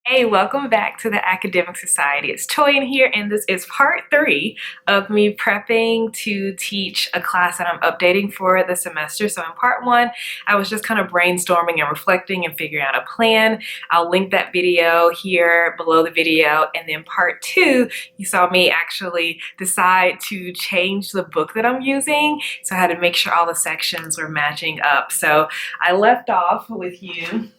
Hey, welcome back to the Academic Society. It's Toyin here, and this is part 3 of me prepping to teach a class that I'm updating for the semester. So in part 1, I was just kind of brainstorming and reflecting and figuring out a plan. I'll link that video here below the video. And then part 2, you saw me actually decide to change the book that I'm using. So I had to make sure all the sections were matching up. So I left off with you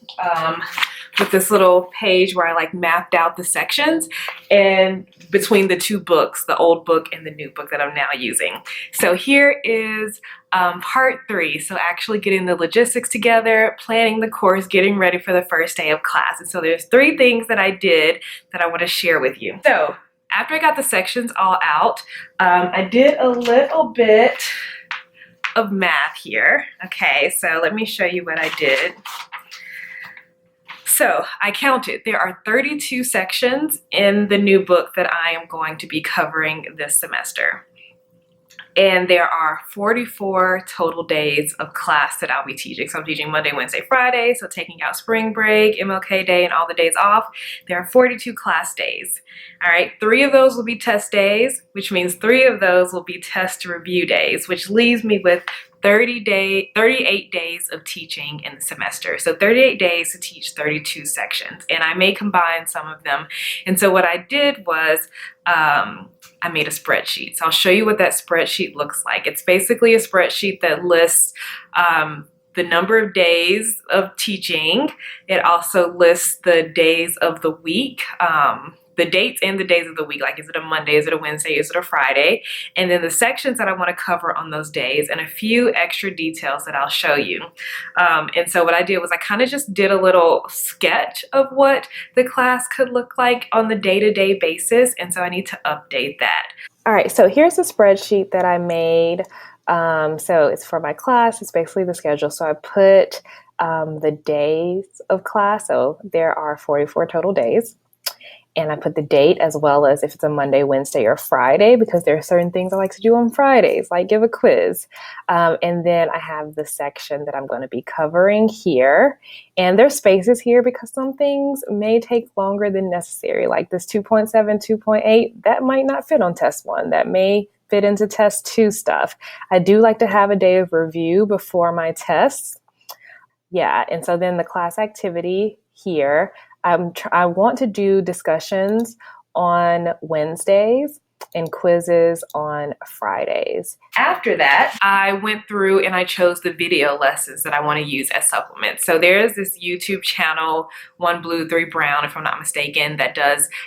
with this little page where I like mapped out the sections and between the two books, the old book and the new book that I'm now using. So here is part 3. So actually getting the logistics together, planning the course, getting ready for the first day of class. And so there's 3 things that I did that I want to share with you. So after I got the sections all out, I did a little bit of math here. Okay, so let me show you what I did. So I counted, there are 32 sections in the new book that I am going to be covering this semester. And there are 44 total days of class that I'll be teaching. So I'm teaching Monday, Wednesday, Friday. So taking out spring break, MLK Day, and all the days off, there are 42 class days. All right, 3 of those will be test days, which means 3 of those will be test review days, which leaves me with 38 days of teaching in the semester. So 38 days to teach 32 sections. And I may combine some of them. And so what I did was I made a spreadsheet. So I'll show you what that spreadsheet looks like. It's basically a spreadsheet that lists the number of days of teaching. It also lists the days of the week, the dates and the days of the week, like is it a Monday, is it a Wednesday, is it a Friday, and then the sections that I want to cover on those days and a few extra details that I'll show you. And so what I did was I kind of just did a little sketch of what the class could look like on the day-to-day basis, and so I need to update that. All right, so here's the spreadsheet that I made. So it's for my class, it's basically the schedule. So I put the days of class, so there are 44 total days. And I put the date as well as if it's a Monday, Wednesday, or Friday, because there are certain things I like to do on Fridays, like give a quiz. And then I have the section that I'm going to be covering here. And there's spaces here because some things may take longer than necessary, like this 2.7, 2.8, that might not fit on test 1. That may fit into test 2 stuff. I do like to have a day of review before my tests. Yeah, and so then the class activity here, I want to do discussions on Wednesdays and quizzes on Fridays. After that, I went through and I chose the video lessons that I want to use as supplements. So there's this YouTube channel, 1 Blue, 3 Brown, if I'm not mistaken, that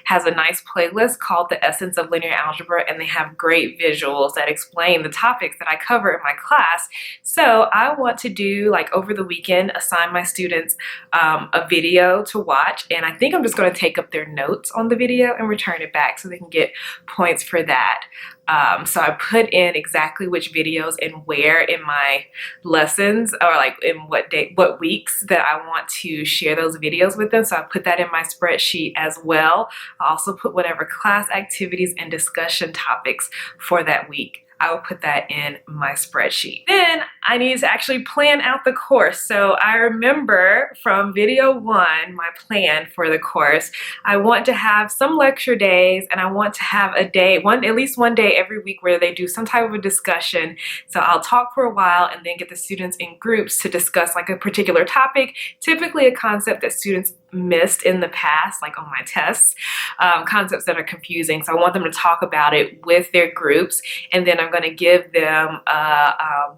has a nice playlist called The Essence of Linear Algebra, and they have great visuals that explain the topics that I cover in my class. So I want to do, like over the weekend, assign my students a video to watch, and I think I'm just going to take up their notes on the video and return it back so they can get points for that. So I put in exactly which videos and where in my lessons, or like in what weeks that I want to share those videos with them. So I put that in my spreadsheet as well. I also put whatever class activities and discussion topics for that week. I will put that in my spreadsheet. Then I need to actually plan out the course. So I remember from video 1, my plan for the course, I want to have some lecture days, and I want to have a day, at least one day every week where they do some type of a discussion. So I'll talk for a while and then get the students in groups to discuss like a particular topic, typically a concept that students missed in the past, like on my tests, concepts that are confusing. So I want them to talk about it with their groups, and then I'm going to give them a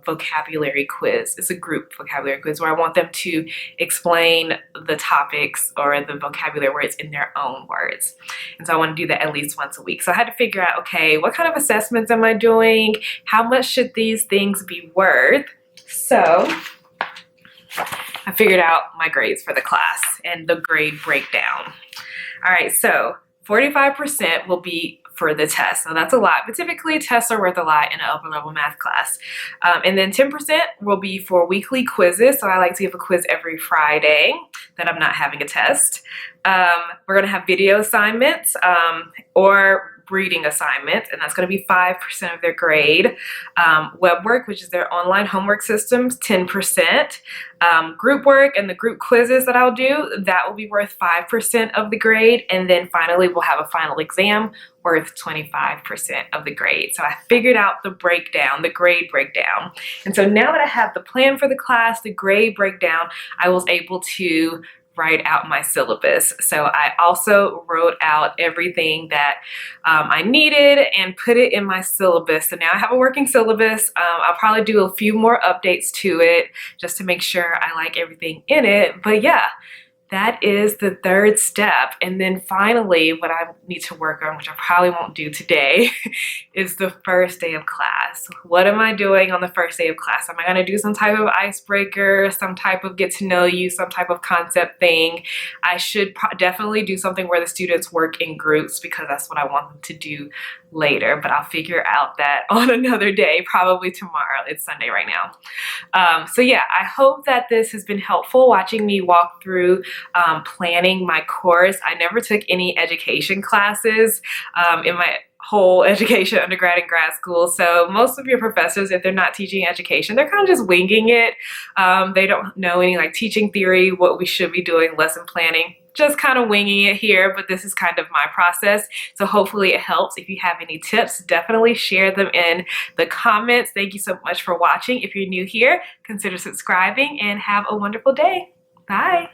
vocabulary quiz. It's a group vocabulary quiz where I want them to explain the topics or the vocabulary words in their own words. And so I want to do that at least once a week. So I had to figure out, okay, what kind of assessments am I doing? How much should these things be worth? So I figured out my grades for the class and the grade breakdown. All right, so 45% will be for the test. So that's a lot, but typically tests are worth a lot in an upper level math class. And then 10% will be for weekly quizzes. So I like to give a quiz every Friday that I'm not having a test. We're going to have video assignments or reading assignments, and that's going to be 5% of their grade. Web work, which is their online homework systems, 10%. Group work and the group quizzes that I'll do, that will be worth 5% of the grade. And then finally, we'll have a final exam worth 25% of the grade. So I figured out the breakdown, the grade breakdown. And so now that I have the plan for the class, the grade breakdown, I was able to write out my syllabus. So I also wrote out everything that I needed and put it in my syllabus. So now I have a working syllabus. I'll probably do a few more updates to it just to make sure I like everything in it. But yeah, that is the third step. And then finally, what I need to work on, which I probably won't do today, is the first day of class. What am I doing on the first day of class? Am I going to do some type of icebreaker, some type of get to know you, some type of concept thing? I should definitely do something where the students work in groups because that's what I want them to do later, but I'll figure out that on another day, probably tomorrow. It's Sunday right now. So yeah, I hope that this has been helpful, watching me walk through planning my course. I never took any education classes in my whole education, undergrad and grad school. So most of your professors, if they're not teaching education, they're kind of just winging it. They don't know any like teaching theory, what we should be doing, lesson planning. Just kind of winging it here, but this is kind of my process. So hopefully it helps. If you have any tips, definitely share them in the comments. Thank you so much for watching. If you're new here, consider subscribing and have a wonderful day. Bye.